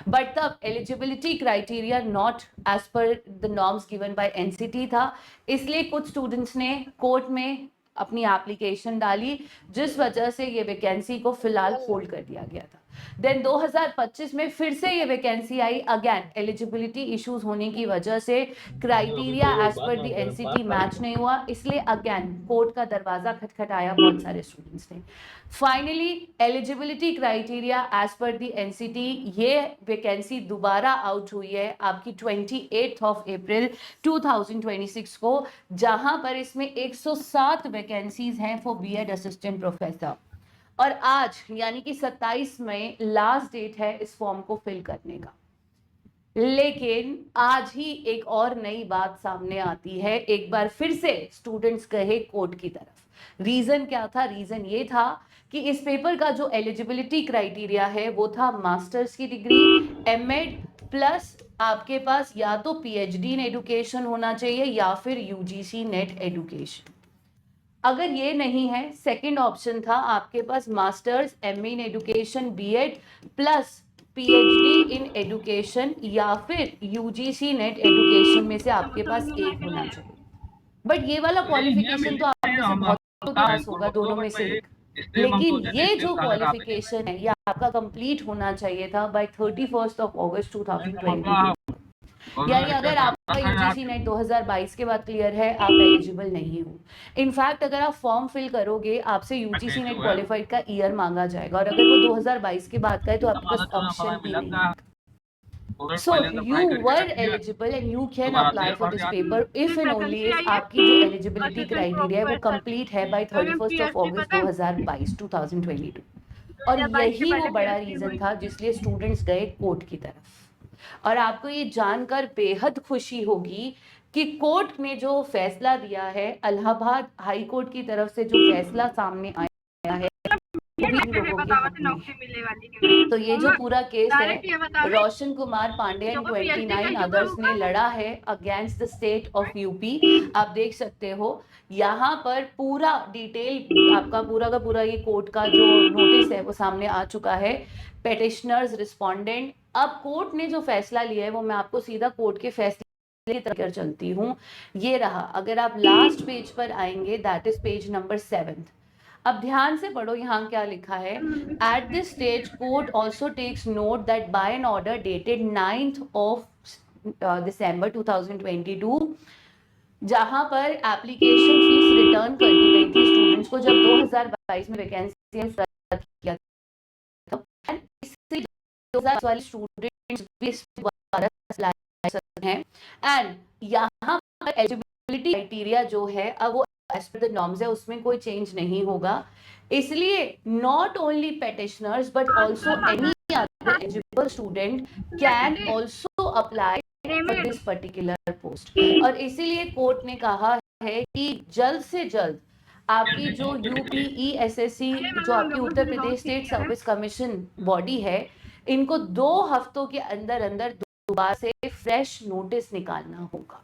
But the eligibility criteria not as per the norms given by NCT था, इसलिए कुछ students ने court में अपनी एप्लीकेशन डाली, जिस वजह से ये वैकेंसी को फिलहाल होल्ड कर दिया गया था। देन 2025 में फिर से ये वैकेंसी आई, अगेन एलिजिबिलिटी इश्यूज होने की वजह से क्राइटेरिया एज पर दी एनसीटी मैच नहीं हुआ, इसलिए अगेन कोर्ट का दरवाजा खटखटाया बहुत सारे स्टूडेंट्स ने। Finally eligibility criteria as per दी एनसीटी, ये वैकेंसी दोबारा आउट हुई है आपकी 28 ऑफ अप्रैल 2026 को, जहां पर इसमें 107 वैकेंसीज हैं फॉर बीएड असिस्टेंट प्रोफेसर। और आज यानी कि 27 मई लास्ट डेट है इस फॉर्म को फिल करने का। लेकिन आज ही एक और नई बात सामने आती है, एक बार फिर से स्टूडेंट्स गए कोर्ट की तरफ। रीजन क्या था? रीजन ये था कि इस पेपर का जो एलिजिबिलिटी क्राइटेरिया है वो था मास्टर्स की डिग्री, एमएड प्लस आपके पास या तो पीएचडी इन एजुकेशन होना चाहिए या फिर यूजीसी नेट एजुकेशन। अगर ये नहीं है, सेकंड ऑप्शन था आपके पास masters MA in education BEd plus PhD in education या फिर यूजीसी नेट एजुकेशन में से आपके पास एक होना चाहिए। बट ये वाला क्वालिफिकेशन तो आप में से बहुत के पास होगा, दोनों में से एक। लेकिन ये जो क्वालिफिकेशन है ये आपका कंप्लीट होना चाहिए था बाय 31 ऑफ अगस्त 2022। यानी अगर आपका यूजीसी नेट 2022 के बाद क्लियर है, आप एलिजिबल नहीं हो। इनफैक्ट अगर आप फॉर्म फिल करोगे आपसे यूजीसी नेट क्वालिफाइड का ईयर मांगा जाएगा, और अगर वो 2022 के बाद का है तो आपके पास ऑप्शन ही नहीं है। So you were eligible and you can apply for this paper if and only if आपकी जो eligibility criteria है वो complete है by 31st of August 2022। और यही वो बड़ा रीजन था जिसलिए स्टूडेंट्स गए कोर्ट की तरफ। और आपको ये जानकर बेहद खुशी होगी कि कोर्ट ने जो फैसला दिया है, इलाहाबाद हाई कोर्ट की तरफ से जो फैसला सामने आया है वो भी लोगों के हक में है। तो ये जो पूरा केस है रोशन कुमार पांडे एंड 29 अदर्स ने लड़ा है against the state of UP. आप देख सकते हो यहाँ पर पूरा डिटेल आपका पूरा का पूरा ये कोर्ट का जो नोटिस है वो सामने आ चुका है। पेटिशनर्स, रिस्पोंडेंट, अब कोर्ट ने जो फैसला लिया है वो मैं आपको सीधा कोर्ट के फैसले की तरफ चलती हूँ। ये रहा, अगर आप लास्ट पेज पर आएंगे, दैट इज पेज नंबर 7। अब ध्यान से पढ़ो यहाँ क्या लिखा है। At this stage court also takes note that by an order dated 9th of December 2022, जहां पर एप्लीकेशन फीस रिटर्न कर दी गई थी स्टूडेंट्स को जब 2022 में वैकेंसी किया था, वाले स्टूडेंट्स भी हैं। एंड यहाँ पर एलिजिबिलिटी क्राइटेरिया जो है अब वो एज पर द नॉर्म्स है, उसमें कोई चेंज नहीं होगा। इसलिए not only petitioners but also any other eligible student can also apply for this particular post. और इसीलिए कोर्ट ने कहा है कि जल्द से जल्द आपकी जो यूपीईएसएससी जो आपकी Uttar Pradesh state service commission body है, इनको 2 हफ्तों के अंदर अंदर दोबारा से फ्रेश नोटिस निकालना होगा।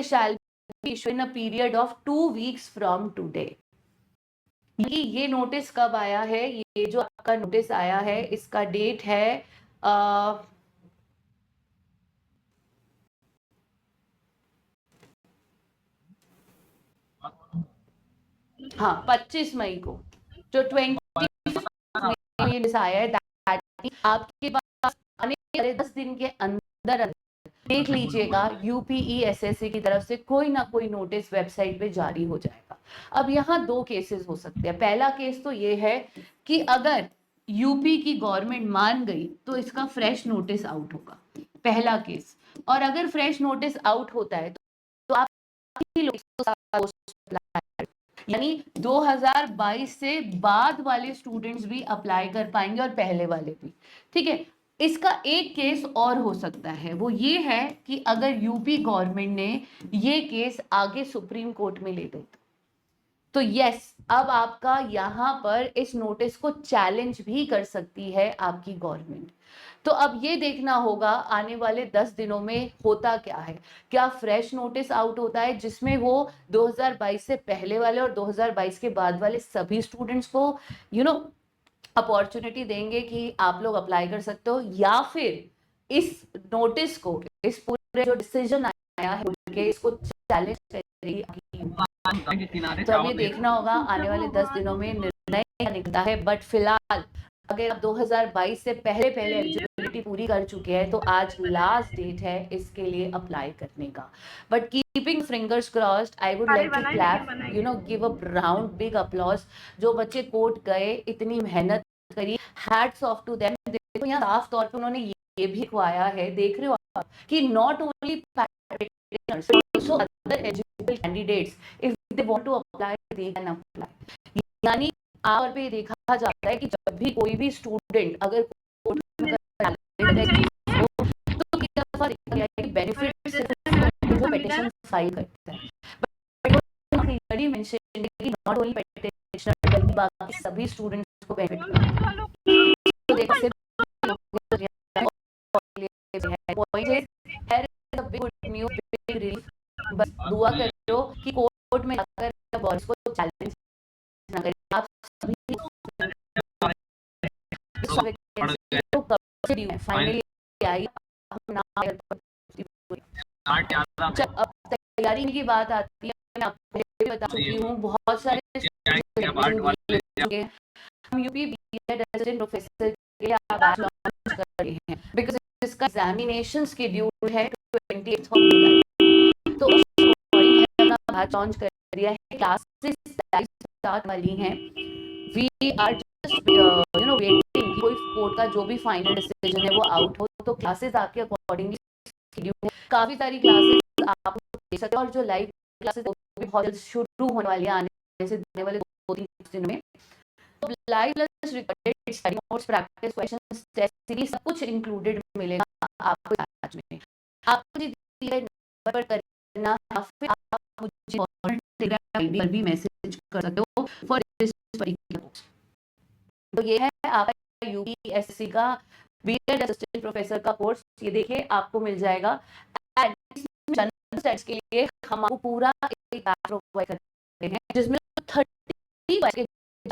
Shall be issued in a period of 2 weeks from today. ये नोटिस कब आया है? ये जो आपका नोटिस आया है इसका डेट है हाँ 25 मई को, जो 20 आया है। आपके पास आने वाले 10 दिन के अंदर देख लीजिएगा यूपीईएसएससी की तरफ से कोई ना कोई नोटिस वेबसाइट पे जारी हो जाएगा। अब यहाँ 2 केसेस हो सकते हैं। पहला केस तो ये है कि अगर यूपी की गवर्नमेंट मान गई तो इसका फ्रेश नोटिस आउट होगा, पहला केस। और अगर फ्रेश नोटिस आउट होता है तो आप यानी 2022 से बाद वाले स्टूडेंट्स भी अप्लाई कर पाएंगे और पहले वाले भी। ठीक है, इसका एक केस और हो सकता है, वो ये है कि अगर यूपी गवर्नमेंट ने ये केस आगे सुप्रीम कोर्ट में ले गई तो यस, अब आपका यहाँ पर इस नोटिस को चैलेंज भी कर सकती है आपकी गवर्नमेंट। तो अब ये देखना होगा आने वाले 10 दिनों में होता क्या है। क्या फ्रेश नोटिस आउट होता है जिसमें वो 2022 से पहले वाले और 2022 के बाद वाले सभी स्टूडेंट्स को अपॉर्चुनिटी देंगे कि आप लोग अप्लाई कर सकते हो, या फिर इस नोटिस को, इस पूरे जो डिसीजन आया है के इसको चैलेंज करेगी। तो अब ये देखना होगा आने वाले 10 दिनों में निर्णय क्या निकलता है। बट फिलहाल अगर आप 2022 से पहले एलिजिबिलिटी पूरी कर चुके हैं तो आज लास्ट डेट है इसके लिए अप्लाई करने का। But keeping fingers crossed, I would like to clap, you know, give a round big applause. जो बच्चे कोर्ट गए, इतनी मेहनत करी, हैट्स ऑफ टू देम। देखो यहाँ साफ तौर पे उन्होंने ये भी खुआया है, देख रहे हो आप, कि not only also other eligible candidates, if they want to apply, they can apply. यानी आमतौर पे देखा जाता है कि जब भी कोई भी स्टूडेंट अगर कोर्ट में तो कई दफा देखा गया है कि बेनिफिट सिर्फ जो पिटीशन फाइल करता है, बट क्लियरली मेंशन कि नॉट ओनली पिटीशनर बल्कि बाकी सभी स्टूडेंट्स को बेनिफिट मिलता है। तो देखो सिर्फ पॉइंट है big good news, big relief. बस दुआ करो कि कोर्ट में जाकर बॉस को चैलेंज ना करें। आप सभी फाइनली आई, हम ना अब तैयारी की बात आती है, मैं आपको भी बता चुकी हूँ बहुत सारे हम यूपी बीएड रेजिडेंट प्रोफेसर के लिए बैच लॉन्च कर रहे हैं, बिकॉज़ इसका एग्जामिनेशन शेड्यूल है 28 जुलाई। तो उस अकॉर्डिंग का बैच लॉन्च कर दिया है, क्लासेस स्टार्ट वाली हैं। We are just you know waiting, कोई कोर्ट का जो भी फाइनल डिसीजन है वो आउट हो तो क्लासेस आपके अकॉर्डिंगली शेड्यूल है। काफी सारी क्लासेस आप देख सकते हो, और जो लाइव क्लासेस वो भी बहुत जल्द शुरू होने वाली है, आने से आने वाले 2-3 दिनों में। तो live plus recorded study notes, practice questions, test series सब कुछ इंक्लूडेड मिलेगा आपको बैच में। आपको दिए नंबर पर करना, या फिर आप मुझे टेलीग्राम आईडी पर भी मैसेज कर सकते हो फॉर दिस पर्टिकुलर कोर्स। तो ये है आपका यूपीएससी का बीएड असिस्टेंट प्रोफेसर का कोर्स, ये देखिए आपको मिल जाएगा। एंड जनरल स्टडीज के लिए हम आपको पूरा एक बैच प्रोवाइड करते हैं जिसमें 30